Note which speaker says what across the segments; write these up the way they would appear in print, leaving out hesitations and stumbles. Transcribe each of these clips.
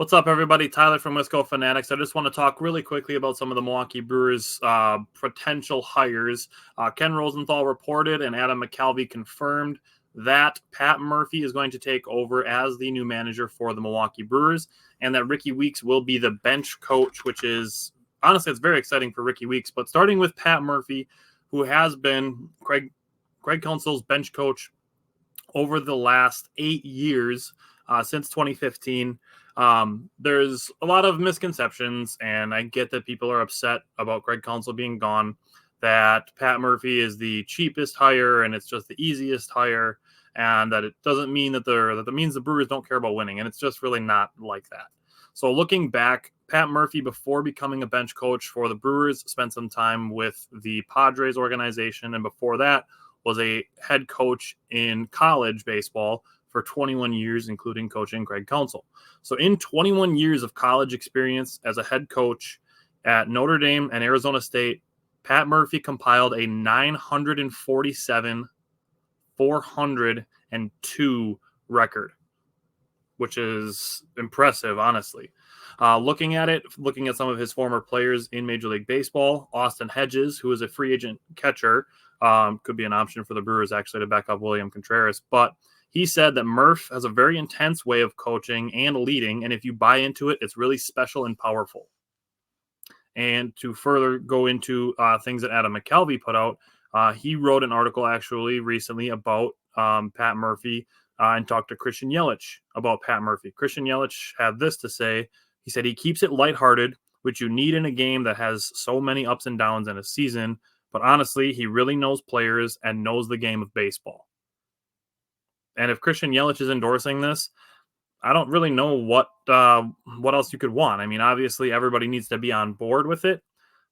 Speaker 1: What's up, everybody? Tyler from Wisco Fanatics. I just want to talk really quickly about some of the Milwaukee Brewers' potential hires. Ken Rosenthal reported and Adam McCalvy confirmed that Pat Murphy is going to take over as the new manager for the Milwaukee Brewers, and that Rickie Weeks will be the bench coach, which is, honestly, it's very exciting for Rickie Weeks. But starting with Pat Murphy, who has been Craig Counsell's bench coach over the last 8 years, since 2015. There's a lot of misconceptions, and I get that people are upset about Craig Counsell being gone, that Pat Murphy is the cheapest hire and it's just the easiest hire, and that it doesn't mean that means the Brewers don't care about winning, and it's just really not like that. So looking back, Pat Murphy, before becoming a bench coach for the Brewers, spent some time with the Padres organization, and before that was a head coach in college baseball for 21 years, including coaching Craig Counsell. So in 21 years of college experience as a head coach at Notre Dame and Arizona State, Pat Murphy compiled a 947, 402 record, which is impressive, honestly. Looking at some of his former players in Major League Baseball, Austin Hedges, who is a free agent catcher, could be an option for the Brewers, actually, to back up William Contreras. But he said that Murph has a very intense way of coaching and leading, and if you buy into it, it's really special and powerful. And to further go into things that Adam McCalvy put out, he wrote an article actually recently about Pat Murphy and talked to Christian Yelich about Pat Murphy. Christian Yelich had this to say. He said he keeps it lighthearted, which you need in a game that has so many ups and downs in a season. But honestly, he really knows players and knows the game of baseball. And if Christian Yelich is endorsing this, I don't really know what else you could want. I mean, obviously, everybody needs to be on board with it.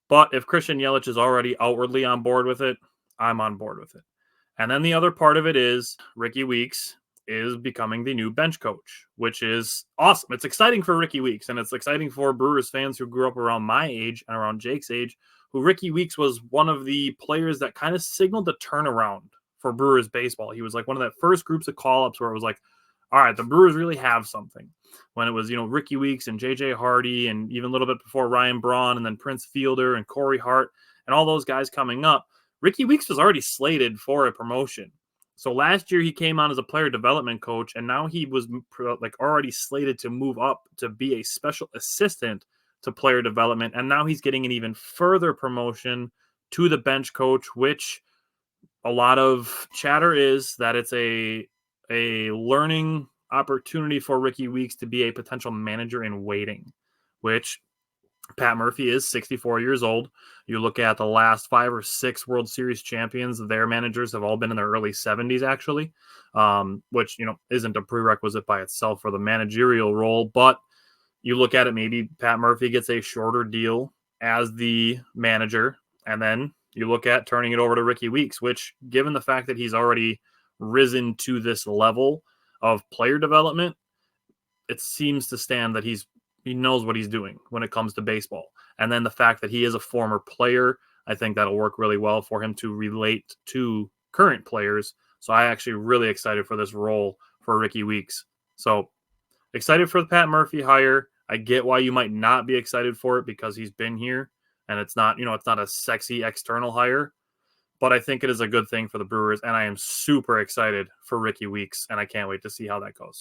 Speaker 1: But if Christian Yelich is already outwardly on board with it, I'm on board with it. And then the other part of it is Rickie Weeks is becoming the new bench coach, which is awesome. It's exciting for Rickie Weeks, and it's exciting for Brewers fans who grew up around my age and around Jake's age, who Rickie Weeks was one of the players that kind of signaled the turnaround for Brewers baseball. He was like one of that first groups of call-ups where it was like, all right, the Brewers really have something. When it was, Rickie Weeks and J.J. Hardy, and even a little bit before Ryan Braun, and then Prince Fielder and Corey Hart and all those guys coming up, Rickie Weeks was already slated for a promotion. So last year he came on as a player development coach, and now he was already slated to move up to be a special assistant to player development, and now he's getting an even further promotion to the bench coach, which a lot of chatter is that it's a learning opportunity for Rickie Weeks to be a potential manager in waiting, which Pat Murphy is 64 years old. You look at the last 5 or 6 World Series champions, their managers have all been in their early 70s, actually, which, isn't a prerequisite by itself for the managerial role. But you look at it, maybe Pat Murphy gets a shorter deal as the manager, and then you look at turning it over to Rickie Weeks, which, given the fact that he's already risen to this level of player development, it seems to stand that he knows what he's doing when it comes to baseball. And then the fact that he is a former player, I think that'll work really well for him to relate to current players. So I actually really excited for this role for Rickie Weeks. So excited for the Pat Murphy hire. I get why you might not be excited for it because he's been here and it's not a sexy external hire. But I think it is a good thing for the Brewers, and I am super excited for Rickie Weeks, and I can't wait to see how that goes.